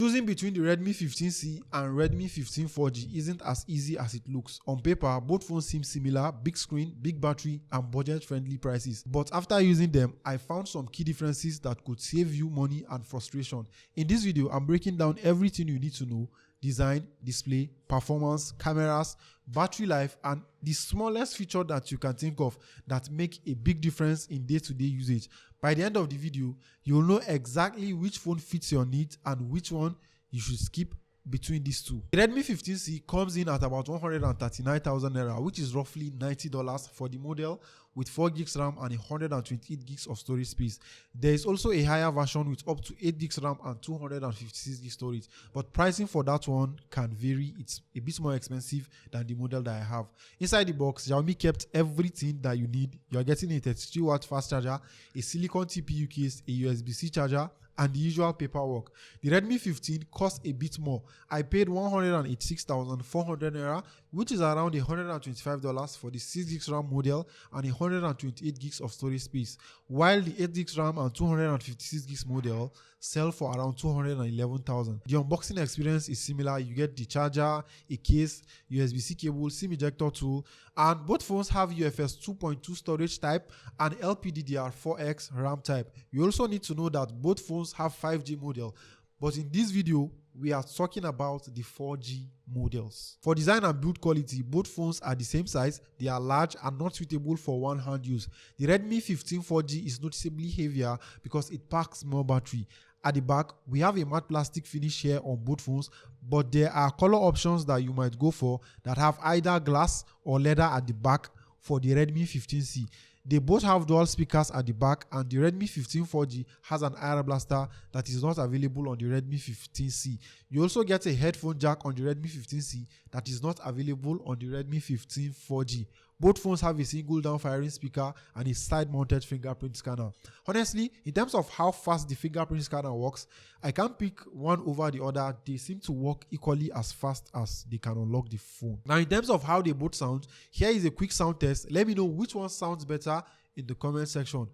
Choosing between the Redmi 15C and Redmi 15 4G isn't as easy as it looks. On paper, both phones seem similar: big screen, big battery, and budget-friendly prices. But after using them, I found some key differences that could save you money and frustration. In this video, I'm breaking down everything you need to know: design, display, performance, cameras, battery life, and the smallest feature that you can think of that make a big difference in day-to-day usage. By the end of the video, you'll know exactly which phone fits your needs and which one you should skip between these two. The Redmi 15C comes in at about 139,000 naira, which is roughly $90 for the model with 4 gigs RAM and 128 gigs of storage space. There is also a higher version with up to 8 gigs RAM and 256 gigs storage, but pricing for that one can vary. It's a bit more expensive than the model that I have. Inside the box, Xiaomi kept everything that you need. You're getting a 33-watt fast charger, a silicone TPU case, a USB-C charger, and the usual paperwork. The Redmi 15 cost a bit more. I paid 186,400 naira, which is around $125 for the 6 gigs RAM model and 128 gigs of storage space, while the 8 gigs RAM and 256 gigs model sell for around 211,000. The unboxing experience is similar. You get the charger, a case, USB-C cable, SIM ejector tool, and both phones have UFS 2.2 storage type and LPDDR4X RAM type. You also need to know that both phones have 5G model, but in this video we are talking about the 4G models. For design and build quality, both phones are the same size. They are large and not suitable for one-hand use. The Redmi 15 4G is noticeably heavier because it packs more battery. At the back, we have a matte plastic finish here on both phones, but there are color options that you might go for that have either glass or leather at the back for the Redmi 15C. They both have dual speakers at the back, and the Redmi 15 4G has an IR blaster that is not available on the Redmi 15C. You also get a headphone jack on the Redmi 15C that is not available on the Redmi 15 4G. Both phones have a single down firing speaker and a side mounted fingerprint scanner. Honestly, in terms of how fast the fingerprint scanner works, I can't pick one over the other. They seem to work equally as fast as they can unlock the phone. Now, in terms of how they both sound, here is a quick sound test. Let me know which one sounds better in the comment section.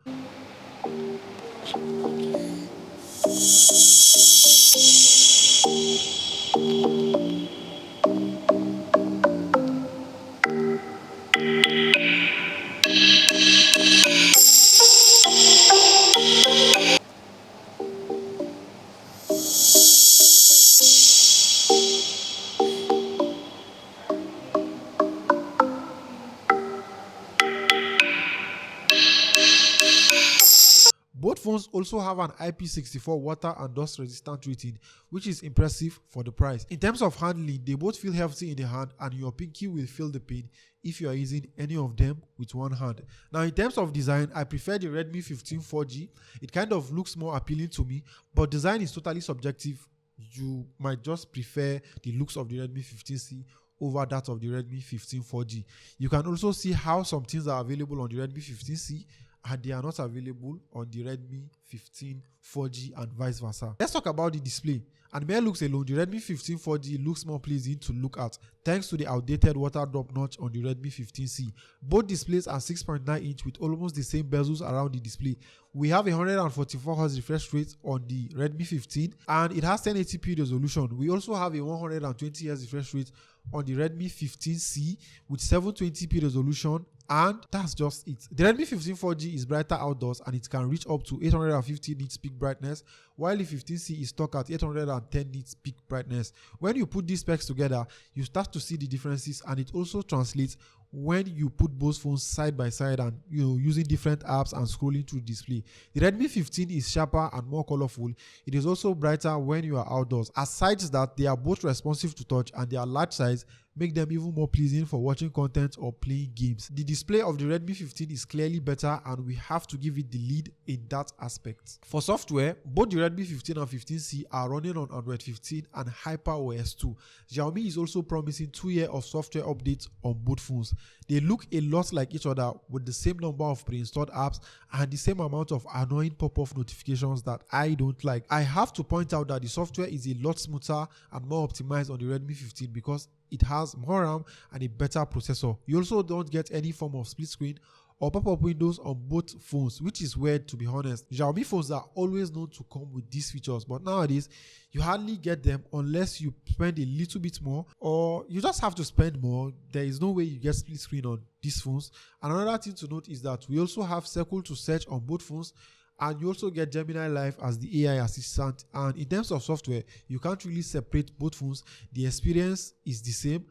Both phones also have an IP64 water and dust resistant rating, which is impressive for the price. In terms of handling, they both feel hefty in the hand, and your pinky will feel the pain if you are using any of them with one hand. Now, in terms of design, I prefer the Redmi 15 4G. It kind of looks more appealing to me, but design is totally subjective. You might just prefer the looks of the Redmi 15C over that of the Redmi 15 4G. You can also see how some things are available on the Redmi 15C and they are not available on the Redmi 15 4G and vice versa. Let's talk about the display. And mere looks alone, the Redmi 15 4G looks more pleasing to look at thanks to the outdated water drop notch on the Redmi 15C. Both displays are 6.9 inch with almost the same bezels around the display. We have a 144 Hz refresh rate on the Redmi 15 and it has 1080p resolution. We also have a 120 Hz refresh rate on the Redmi 15C with 720p resolution, and that's just it. The Redmi 15 4G is brighter outdoors and it can reach up to 850 nits peak brightness, while the 15C is stuck at 810 nits peak brightness. When you put these specs together, you start to see the differences, and it also translates when you put both phones side by side and using different apps and scrolling through the display. The Redmi 15 is sharper and more colorful. It is also brighter when you are outdoors. Aside that, they are both responsive to touch, and their large size make them even more pleasing for watching content or playing games. The display of the Redmi 15 is clearly better, and we have to give it the lead in that aspect. For software, both the Redmi 15 and 15C are running on Android 15 and HyperOS 2. Xiaomi is also promising 2 years of software updates on both phones. They look a lot like each other with the same number of pre-installed apps and the same amount of annoying pop-up notifications that I don't like. I have to point out that the software is a lot smoother and more optimized on the Redmi 15 because it has more RAM and a better processor. You also don't get any form of split screen or pop-up windows on both phones, which is weird to be honest. Xiaomi phones are always known to come with these features, but nowadays you hardly get them unless you spend a little bit more, or you just have to spend more. There is no way you get split screen on these phones. Another thing to note is that we also have Circle to search on both phones, and you also get Gemini Live as the AI assistant. And in terms of software, you can't really separate both phones. The experience is the same.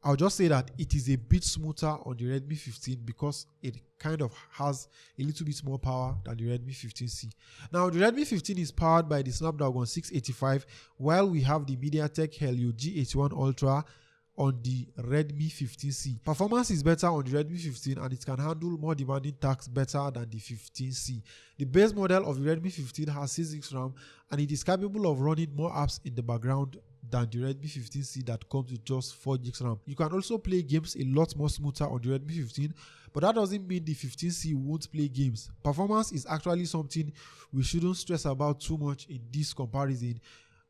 I'll just say that it is a bit smoother on the Redmi 15 because it kind of has a little bit more power than the Redmi 15C. Now, the Redmi 15 is powered by the Snapdragon 685, while we have the MediaTek Helio G81 Ultra on the Redmi 15C. Performance is better on the Redmi 15 and it can handle more demanding tasks better than the 15C. The base model of the Redmi 15 has 6 GB RAM and it is capable of running more apps in the background than the Redmi 15C that comes with just 4 GB RAM. You can also play games a lot more smoother on the Redmi 15, but that doesn't mean the 15C won't play games. Performance is actually something we shouldn't stress about too much in this comparison,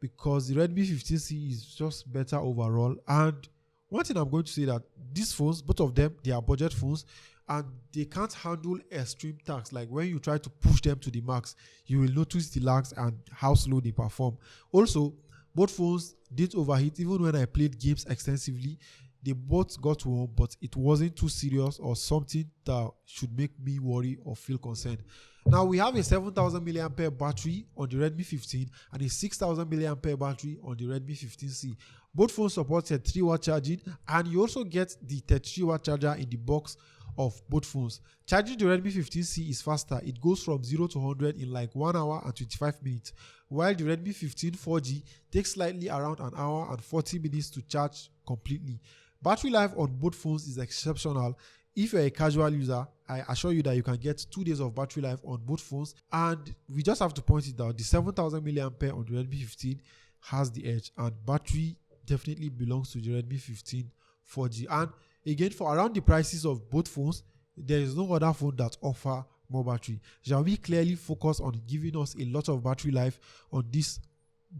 because the Redmi 15C is just better overall. And one thing I'm going to say that these phones, both of them, they are budget phones and they can't handle extreme tasks. Like when you try to push them to the max, you will notice the lags and how slow they perform. Also, both phones didn't overheat even when I played games extensively. They both got warm, but it wasn't too serious or something that should make me worry or feel concerned. Now, we have a 7000 mAh battery on the Redmi 15 and a 6000 mAh battery on the Redmi 15C. Both phones support 33W charging, and you also get the 33W charger in the box of both phones. Charging the Redmi 15C is faster. It goes from 0 to 100 in like 1 hour and 25 minutes, while the Redmi 15 4G takes slightly around an hour and 40 minutes to charge completely. Battery life on both phones is exceptional. If you're a casual user, I assure you that you can get 2 days of battery life on both phones. And we just have to point it out, the 7000 mAh on the Redmi 15 has the edge, and battery definitely belongs to the Redmi 15 4G. And again, for around the prices of both phones, there is no other phone that offer more battery. Xiaomi clearly focus on giving us a lot of battery life on these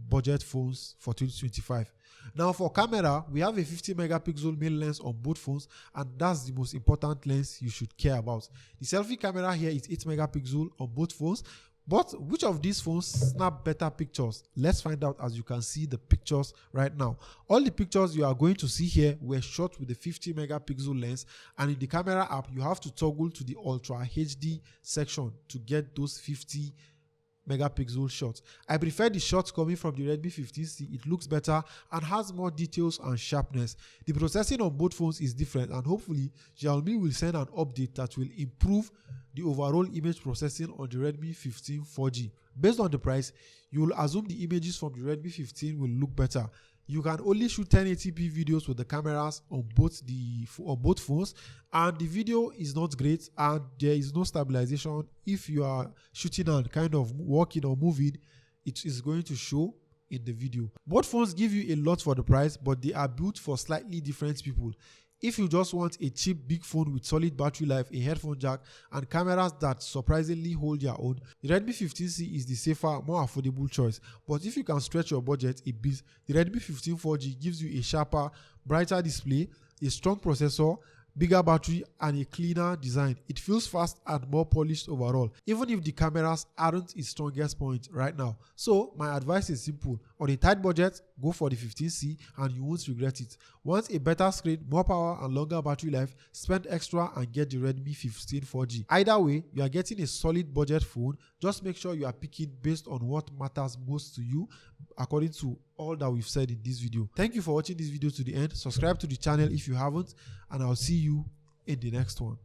budget phones for 2025. Now, for camera, we have a 50 megapixel main lens on both phones, and that's the most important lens you should care about. The selfie camera here is 8 megapixel on both phones. But which of these phones snap better pictures? Let's find out as you can see the pictures right now. All the pictures you are going to see here were shot with the 50 megapixel lens, and in the camera app you have to toggle to the Ultra HD section to get those 50 megapixel shots. I prefer the shots coming from the Redmi 15C. It looks better and has more details and sharpness. The processing on both phones is different, and hopefully Xiaomi will send an update that will improve the overall image processing on the Redmi 15 4G. Based on the price, you will assume the images from the Redmi 15 will look better. You can only shoot 1080p videos with the cameras on both phones, and the video is not great, and there is no stabilization. If you are shooting and kind of walking or moving, it is going to show in the video. Both phones give you a lot for the price, but they are built for slightly different people. If you just want a cheap big phone with solid battery life, a headphone jack, and cameras that surprisingly hold their own, the Redmi 15C is the safer, more affordable choice. But if you can stretch your budget a bit, the Redmi 15 4G gives you a sharper, brighter display, a strong processor, bigger battery, and a cleaner design. It feels fast and more polished overall, even if the cameras aren't its strongest point right now. So my advice is simple: on a tight budget, go for the 15C and you won't regret it. Want a better screen, more power, and longer battery life? Spend extra and get the Redmi 15 4G. Either way, you are getting a solid budget phone. Just make sure you are picking based on what matters most to you, according to all that we've said in this video. Thank you for watching this video to the end. Subscribe to the channel if you haven't, and I'll see you in the next one.